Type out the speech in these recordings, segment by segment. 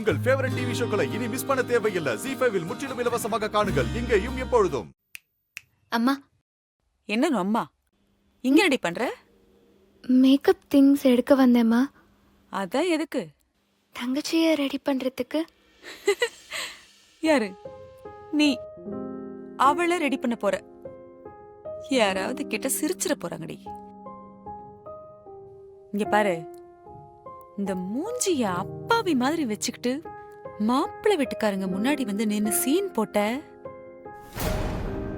உங்கள் favourite TV ஷோக்களை இனி miss பண்ண தேவையில்லை. ஜீ5 இல் முற்றிலும் இலவசமாக காணுங்கள். இங்கேயும் எப்பொழுதும். அம்மா, என்ன அம்மா இங்க ரெடி பண்ற? மேக்கப் திங்ஸ் எடுக்க வந்தேம்மா. அதான் எதுக்கு? தங்கச்சிய ரெடி பண்றதுக்கு. யாரு நீ? அவளை ரெடி பண்ண போற? யாராவது கிட்ட சிரிச்சிட போறாங்கடி. இங்க பாரு, இந்த மூஞ்சிய அப்பாவி மாதிரி வச்சுக்கிட்டு மாப்பிள்ளை வீட்டுக்காரங்க முன்னாடி வந்து நின்னு சீன் போட்ட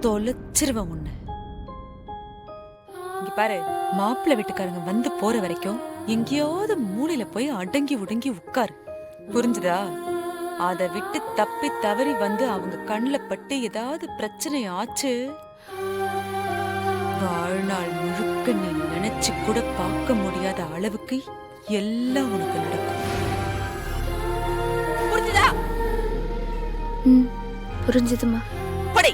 தொலைச்சிருவ உன்னை. இங்க பாரு, மாப்பிள்ளை வீட்டுக்காரங்க வந்து போற வரைக்கும் எங்கேயாவது மூலையில போய் அடங்கி உடங்கி உட்காரு. புரிஞ்சுதா? அதை விட்டு தப்பி தவறி வந்து அவங்க கண்ணுல பட்டு ஏதாவது பிரச்சனை ஆச்சு, வாழ்நாள் முழுக்க நீ நினைச்சு கூட பார்க்க முடியாத அளவுக்கு எல்லாம் உனக்கு நடக்கும். புரிஞ்சுதா? புரிஞ்சுதுமா. படி.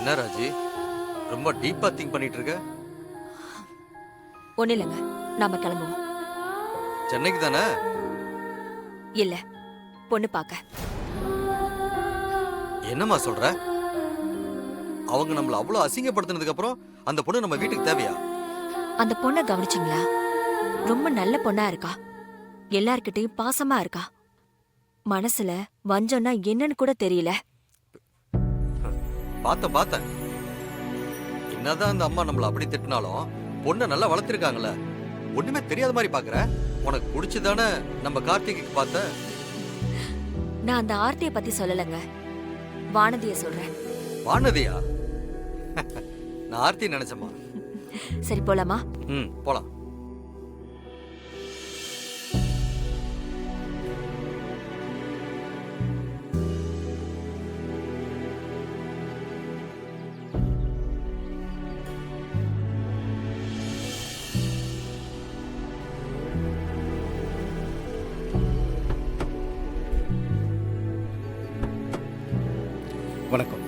என்ன ராஜி, ரொம்ப டீப்பா திங்க் பண்ணிட்டு இருக்க? ஒண்ணு இல்லைங்க, நாம கிளம்புவோம். சென்னைக்கு தானே? இல்ல, பொண்ணு பார்க்க. என்னம்மா சொல்ற? அவங்க நம்மள அவ்வளவு அசிங்கப்படுத்தினதுக்கு அப்புறம் அந்த பொண்ணு நம்ம வீட்டுக்கு தேவையா? அந்த பொண்ணை கவனிச்சிங்களா? ரொம்ப நல்ல பொண்ணா இருக்கா, எல்லார்கிட்டயும் பாசமா இருக்கா, மனசுல வஞ்சம்னா என்னன்னு கூட தெரியல. பார்த்தேன். என்னதான் அந்த அம்மா நம்மள அப்படி திட்டினாலும் பொண்ணை நல்லா வளர்த்திருக்காங்கல்ல. ஒண்ணுமே தெரியாத மாதிரி பாக்குற. உனக்கு பிடிச்சதானே நம்ம கார்த்திகைக்கு பார்த்த? நான் அந்த ஆர்த்திய பத்தி சொல்லலங்க, வானதிய சொல்றேன். வானதியா? நான் ஆர்த்தி நினைச்சேம்மா. சரி, போலாமா? போலாம். வணக்கம்.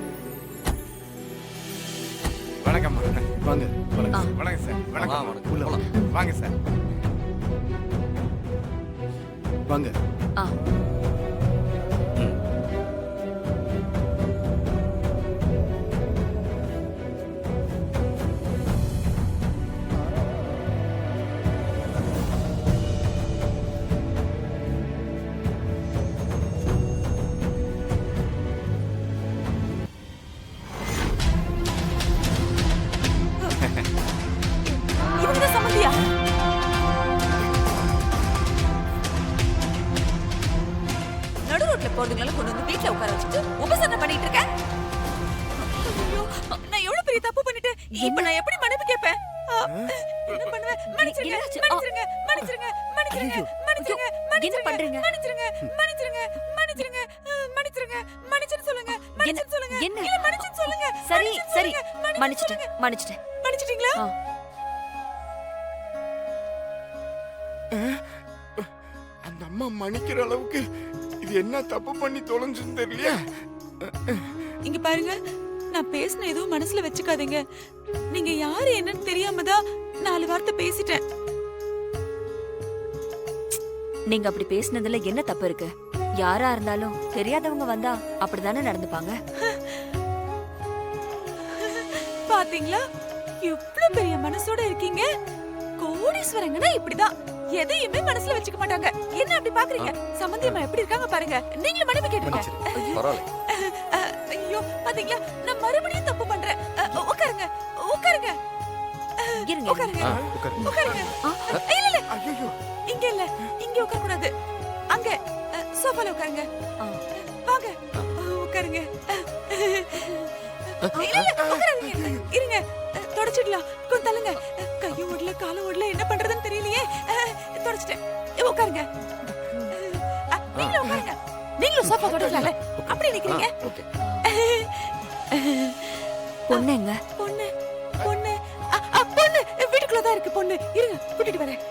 வணக்கம். வாங்க. வணக்கம். வணக்கம் சார். வணக்கம். வணக்கம். வாங்க சார். வாங்க. இவங்க சம்மதியா? நடு ரோட்ல போறதுனால கொண்டு வந்து வீட்டுல உட்கார வச்சுட்டு உபசரணை பண்ணிட்டு இருக்க. ஐயோ, நான் எவ்வளவு பெரிய தப்பு பண்ணிட்டேன். இப்ப நான் எப்படி மன்னிப்பு கேட்பேன்? என்ன பண்ணுவேன்? மன்னிச்சிருங்க, மன்னிச்சிருங்க, மன்னிச்சிருங்க, மன்னிச்சிருங்க, மன்னிச்சிருங்க, என்ன பண்றீங்க? மன்னிச்சிருங்க, மன்னிச்சிருங்க, மன்னிச்சிருங்க, மன்னிச்சிருங்க, மன்னிச்சிரு சொல்லுங்க, மன்னிச்சிரு சொல்லுங்க. என்ன? இல்ல, மன்னிச்சிரு சொல்லுங்க. சரி சரி, மன்னிச்சிட்டேன். மன்னிச்சிட்டீங்களா? அந்த அம்மா மன்னிக்கிற அளவுக்கு இது என்ன தப்பு பண்ணி தொலைஞ்சுன்னு தெரியலையா? இங்க பாருங்க, நான் பேசின எதுவும் மனசுல வச்சுக்காதீங்க. நீங்க யாரு என்னன்னு தெரியாம தான் 4 வார்த்தை பேசிட்டேன். நீங்க அப்படி பேசினதுல என்ன தப்பு இருக்கு? யாரா இருந்தாலும் தெரியாதவங்க வந்தா அப்படிதானே நடந்துப்பாங்க. பாத்தீங்களா, இவ்வளவு பெரிய மனசோட இருக்கீங்க. கோடீஸ்வரங்கன்னா இப்படிதான், எதையுமே மனசுல வச்சுக்க மாட்டாங்க. என்ன அப்படி பாக்குறீங்க? சம்பந்தியம்மா எப்படி இருக்காங்க பாருங்க. நீங்களும் மன்னிப்பு கேட்டுருங்க. ஐயோ, பாத்தீங்களா, நான் மறுபடியும் தப்பு பண்றேன். உட்காருங்க, உட்காருங்க, இருங்க. உட்காருங்க, உட்காருங்க. இல்ல இல்ல, ஐயோ, இங்க இல்ல, இங்க உட்கார கூடாது. அங்க சோஃபால உட்காருங்க. வாங்க, உட்காருங்க. இல்ல இல்ல, உட்காருங்க. இருங்க, தொடச்சிடலாம். கொஞ்சம் தள்ளுங்க. கையும் ஓடல, காலும் ஓடல, என்ன பண்றதுன்னு தெரியலையே. தொடச்சிட்டேன். உட்காருங்க. நீங்களும் உட்காருங்க. நீங்களும் சோஃபா தொடக்கலாம்ல. அப்படி நிக்கிறீங்க. பொண்ணுங்க. பொண்ணு பொண்ணு பொண்ணு வீட்டுக்குள்ளதான் இருக்கு. பொண்ணு இருங்க, கூட்டிட்டு வரேன்.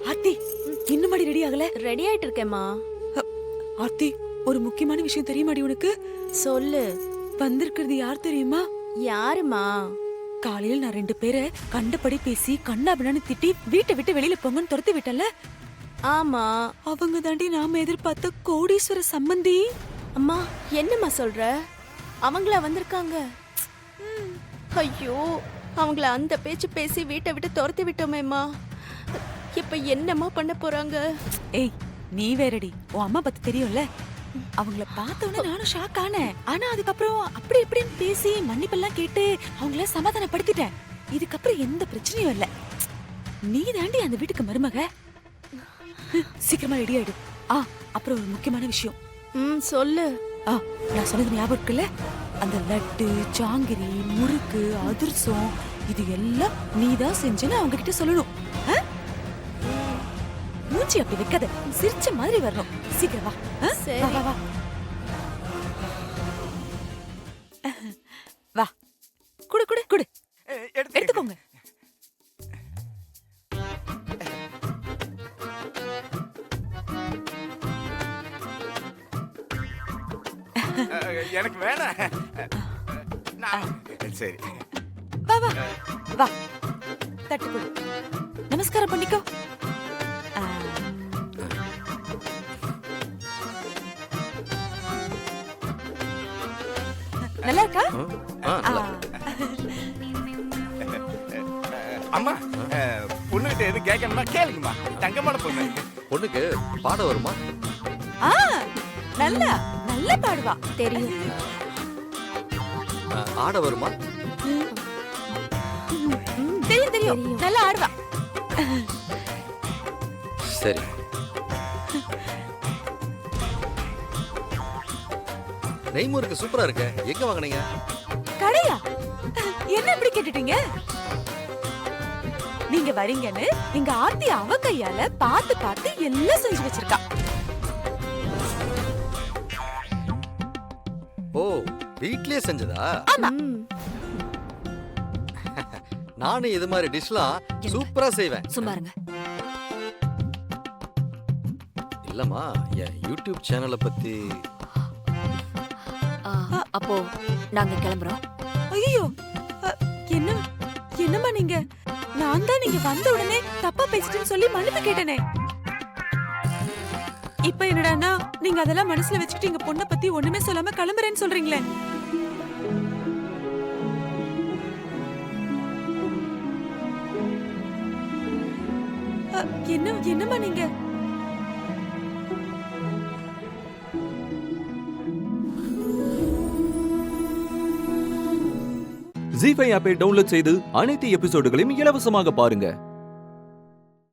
ஆர்த்தி, இன்னும் மாடி ரெடி ஆகல? ரெடி ஆயிட்டு இருக்கேம்மா. ஆர்த்தி, ஒரு முக்கியமான விஷயம் தெரியுமாடி உனக்கு? சொல்லு. வந்திருக்கிறது யார் தெரியுமா? யாருமா? காலையில் நான் 2 பேரை கண்டபடி பேசி கண்ணாபின்னு திட்டி வீட்டை விட்டு வெளியில போங்கன்னு துரத்தி விட்டல. ஆமா. அவங்க தாண்டி நாம எதிர்பார்த்த கோடீஸ்வர சம்பந்தி. அம்மா, என்னம்மா சொல்ற? அவங்களா வந்திருக்காங்க? ஐயோ, அவங்கள அந்த பேச்சு பேசி வீட்டை விட்டு துரத்தி விட்டோமேம்மா. இப்ப என்னம்மா பண்ண போறாங்க? ஏய், நீ வேறடி, உன் அம்மா பத்தி தெரியும்ல. அவங்கள பார்த்த உடனே நானும் ஷாக் ஆனேன். ஆனா அதுக்கப்புறம் அப்படி இப்படின்னு பேசி மன்னிப்பெல்லாம் கேட்டு அவங்கள சமாதானப்படுத்திட்டேன். இதுக்கப்புறம் எந்த பிரச்சனையும் இல்ல. நீ தாண்டி அந்த வீட்டுக்கு மருமக. சீக்கிரமா ரெடி ஆயிடு. அப்புறம் ஒரு முக்கியமான விஷயம். சொல்லு. நான் சொன்னது ஞாபகம் இருக்குல்ல? அந்த லட்டு, ஜாங்கிரி, முறுக்கு, அதிர்சம் இது எல்லாம் நீதான் செஞ்சுன்னு அவங்க கிட்ட சொல்லணும். மூஞ்சி அப்படி வைக்காத, சிரிச்ச மாதிரி வரணும். சீக்கிரம் வா. சரி. வா, வா, வா. வா, குடு குடு குடு, எடுத்துக்கோங்க. எனக்கு வேணாம். சரி, வா வா வா, தட்டு கொடு. நமஸ்காரம் பண்ணிக்கோ. நல்லா இருக்கா? அம்மா, பொண்ணுகிட்ட எது கேட்கணும்னா கேளுங்கம்மா. தங்கமான பொண்ணு. பொண்ணுக்கு பாட வருமா? நல்லா நல்லா பாடுவா. தெரியும். ஆட வருமா? தெரியும் தெரியும், நல்லா ஆடுவா. சரி. நெய்முறுக்கு சூப்பரா இருக்கு. எங்க வாங்குனீங்க? கடையா? என்ன இப்படி கேட்டுட்டீங்க? நீங்க வரீங்கன்னு எங்க ஆர்த்தி அவ கையால பார்த்து பார்த்து எல்லாம் செஞ்சு வச்சிருக்கா. ஓ, வீட்லயே செஞ்சதா? ம். நானும் இது மாதிரி டிஷ்லாம் சூப்பரா செய்வேன். சும்மா இருங்க. இல்லம்மா, என் யூடியூப் சேனலை பத்தி. அப்போ நாங்க கிளம்புறோம். ஐயோ, என்ன என்னம்மா நீங்க? நான் தான் நீங்க வந்த உடனே தப்பா பேசிட்டேன்னு சொல்லி மன்னிப்பு கேட்டனே. இப்ப என்னடான்னா நீங்க அதெல்லாம் மனசுல வச்சுக்கிட்டு எங்க பொண்ணை பத்தி ஒண்ணுமே சொல்லாம கிளம்புறேன்னு சொல்றீங்களே. என்னம்மா நீங்க? ஜீ5 ஆப்பை டவுன்லோட் செய்து அனைத்து எபிசோடுகளையும் இலவசமாக பாருங்க.